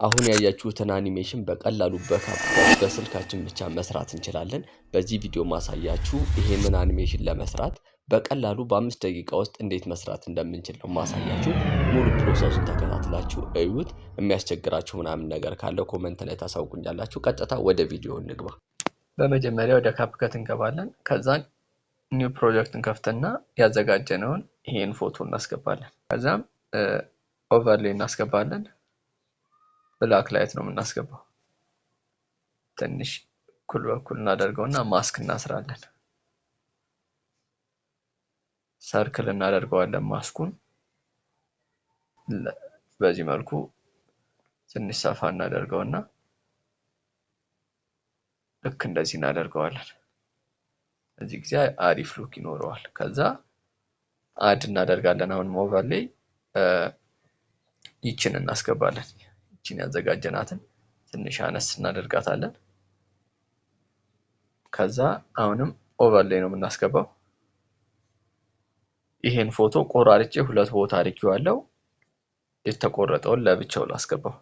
አሁን ያያችሁትን አኒሜሽን በቀላሉ በካፕከት በስልካችን ብቻ መስራት እንችላለን። በዚህ ቪዲዮ ማሳያችሁ ይሄንን አኒሜሽን ለመስራት በቀላሉ በ5 ደቂቃ ውስጥ እንዴት መስራት እንደምንችል ነው ማሳያችሁ። ሙሉ ፕሮሰሱን ተከታትላችሁ እዩት። የሚያስቸግራችሁ ምናምን ነገር ካለ ኮሜንት ላይ ታሳውቁኛላችሁ። ቀጥታ ወደ ቪዲዮ እንግባ። በመጀመሪያ ወደ ካፕከት እንገባለን። ከዛን ኒው ፕሮጀክት እንከፍትና ያዘጋጀነውን ይሄን ፎቶ እናስገባለን። ከዛም ኦቨርሌይ እናስገባለን። ብላክ ላይት ነው የምናስገባው። ትንሽ እኩል በኩል እናደርገውና ማስክ እናስራለን። ሰርክል እናደርገዋለን ማስኩን። በዚህ መልኩ ትንሽ ሰፋ እናደርገውና ልክ እንደዚህ እናደርገዋለን። እዚህ ጊዜ አሪፍ ሉክ ይኖረዋል። ከዛ አድ እናደርጋለን። አሁን ኦቨርሌይ ይችን እናስገባለን። ይችን ያዘጋጀናትን ትንሽ አነስ እናደርጋታለን። ከዛ አሁንም ኦቨርሌይ ነው የምናስገባው። ይሄን ፎቶ ቆራርጬ ሁለት ቦታ አድርጌዋለሁ። የተቆረጠውን ለብቻው ላስገባው።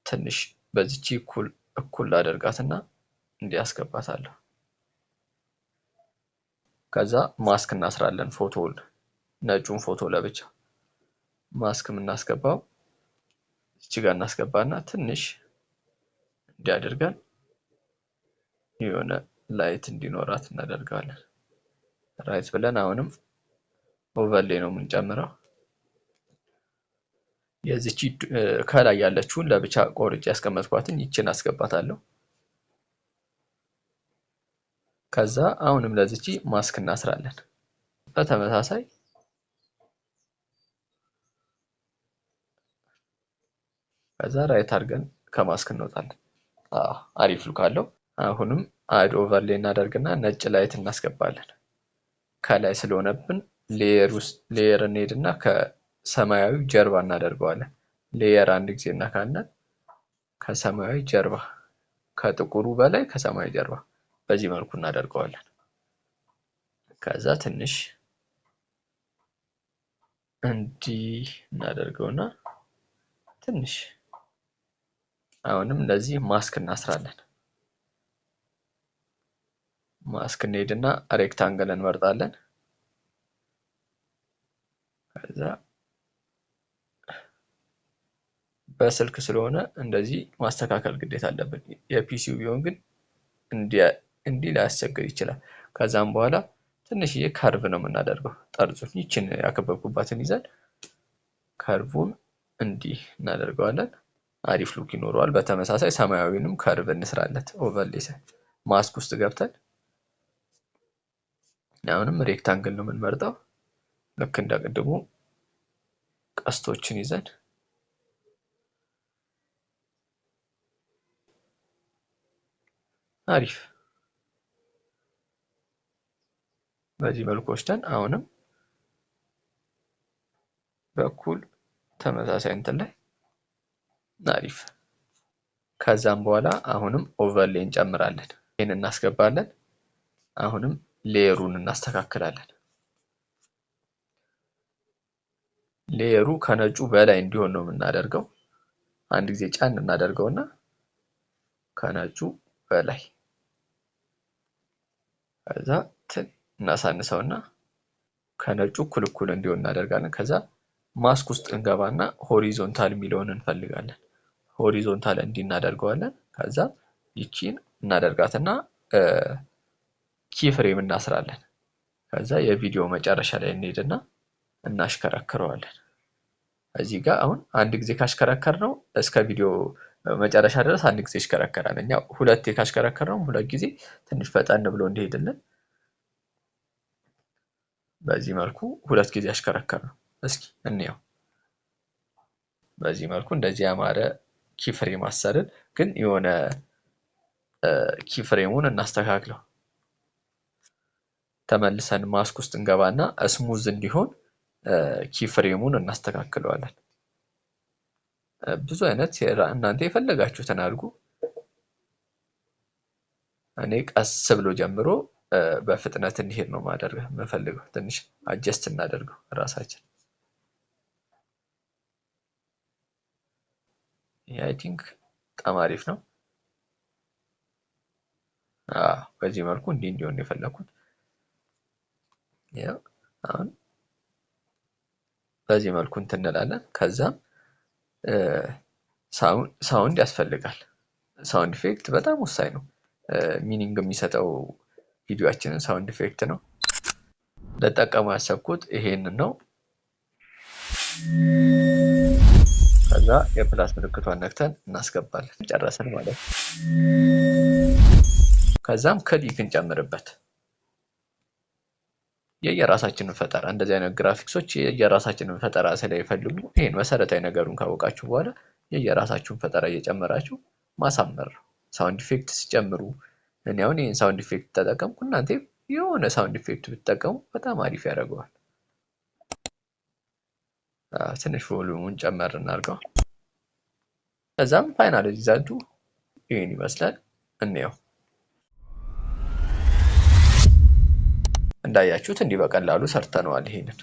ትንሽ በዚህች እኩል አደርጋትና እንዲያስገባታለሁ። ከዛ ማስክ እናስራለን። ፎቶውን ነጩን ፎቶ ለብቻ ማስክ የምናስገባው እዚህ ጋር እናስገባና ትንሽ እንዲያደርገን የሆነ ላይት እንዲኖራት እናደርጋለን። ራይት ብለን አሁንም ኦቨርሌይ ነው የምንጨምረው። የዚህች ከላይ ያለችውን ለብቻ ቆርጬ ያስቀመጥኳትን ይችን አስገባታለሁ። ከዛ አሁንም ለዚህች ማስክ እናስራለን። በተመሳሳይ ከዛ ራይት አድርገን ከማስክ እንወጣለን። አሪፍ ሉክ አለው። አሁንም አድ ኦቨርሌይ እናደርግና ነጭ ላይት እናስገባለን። ከላይ ስለሆነብን ሌየር እንሄድና ከሰማያዊ ጀርባ እናደርገዋለን። ሌየር አንድ ጊዜ እናካለን። ከሰማያዊ ጀርባ ከጥቁሩ በላይ ከሰማያዊ ጀርባ በዚህ መልኩ እናደርገዋለን። ከዛ ትንሽ እንዲህ እናደርገውና ትንሽ አሁንም እንደዚህ ማስክ እናስራለን። ማስክ እንሄድና ሬክታንግል እንመርጣለን። ከዛ በስልክ ስለሆነ እንደዚህ ማስተካከል ግዴታ አለብን። የፒሲው ቢሆን ግን እንዲህ ሊያስቸግር ይችላል። ከዛም በኋላ ትንሽዬ ከርቭ ነው የምናደርገው። ጠርዙን ይችን ያከበብኩባትን ይዘን ከርቡን እንዲህ እናደርገዋለን። አሪፍ ሉክ ይኖረዋል። በተመሳሳይ ሰማያዊንም ከርቭ እንስራለት። ኦቨርሌይ ማስክ ውስጥ ገብተን አሁንም ሬክታንግል ነው የምንመርጠው። ልክ እንደቀድሞ ቀስቶችን ይዘን አሪፍ በዚህ መልኩ ወስደን አሁንም በኩል ተመሳሳይ እንትን ላይ አሪፍ። ከዛም በኋላ አሁንም ኦቨርሌይ እንጨምራለን። ይሄን እናስገባለን። አሁንም ሌየሩን እናስተካክላለን። ሌየሩ ከነጩ በላይ እንዲሆን ነው የምናደርገው። አንድ ጊዜ ጫን እናደርገውና ከነጩ በላይ ከዛ እናሳንሰውና ከነጩ እኩል እንዲሆን እናደርጋለን። ከዛ ማስክ ውስጥ እንገባና ሆሪዞንታል የሚለውን እንፈልጋለን። ሆሪዞንታል እንዲናደርገዋለን። ከዛ ይቺን እናደርጋትና ኪ ፍሬም እናስራለን። ከዛ የቪዲዮ መጨረሻ ላይ እንሄድና እናሽከረክረዋለን። እዚህ ጋር አሁን አንድ ጊዜ ካሽከረከርነው እስከ ቪዲዮ መጨረሻ ድረስ አንድ ጊዜ ይሽከረከራል። እኛ ሁለቴ ካሽከረከርነው ሁለት ጊዜ ትንሽ ፈጠን ብሎ እንዲሄድልን በዚህ መልኩ ሁለት ጊዜ አሽከረከርነው። እስኪ እንየው። በዚህ መልኩ እንደዚህ ያማረ ኪፍሬም አሰርን። ግን የሆነ ኪፍሬሙን እናስተካክለው። ተመልሰን ማስክ ውስጥ እንገባና ስሙዝ እንዲሆን ኪፍሬሙን እናስተካክለዋለን። ብዙ አይነት እናንተ የፈለጋችሁትን አድርጉ። እኔ ቀስ ብሎ ጀምሮ በፍጥነት እንዲሄድ ነው ማድረግ የምፈልገው። ትንሽ አጀስት እናደርገው ራሳችን። ይሄ አይ ቲንክ በጣም አሪፍ ነው። በዚህ መልኩ እንዲህ እንዲሆን የፈለኩት ያው አሁን በዚህ መልኩ እንትን እንላለን። ከዛም ሳውንድ ያስፈልጋል። ሳውንድ ኢፌክት በጣም ወሳኝ ነው። ሚኒንግ የሚሰጠው ቪዲዮአችንን ሳውንድ ኢፌክት ነው። ልጠቀመው ያሰብኩት ይሄንን ነው። ከዛ የፕላስ ምልክቷን ነክተን እናስገባለን። ጨረስን ማለት ነው። ከዛም ክሊክ እንጨምርበት። የየራሳችንን ፈጠራ እንደዚህ አይነት ግራፊክሶች የየራሳችንን ፈጠራ ስለሚፈልጉ ይሄን መሰረታዊ ነገሩን ካወቃችሁ በኋላ የየራሳችሁን ፈጠራ እየጨመራችሁ ማሳመር ነው። ሳውንድ ኢፌክት ሲጨምሩ እኔ አሁን ይሄን ሳውንድ ኢፌክት ተጠቀምኩ፣ እናንተ የሆነ ሳውንድ ኢፌክት ብትጠቀሙ በጣም አሪፍ ያደርገዋል። ትንሽ ቮሉሙን ጨመር እናድርገው። ከዛም ፋይናል ሪዛልቱ ይሄን ይመስላል። እንየው። እንዳያችሁት እንዲህ በቀላሉ ሰርተነዋል ይሄንን።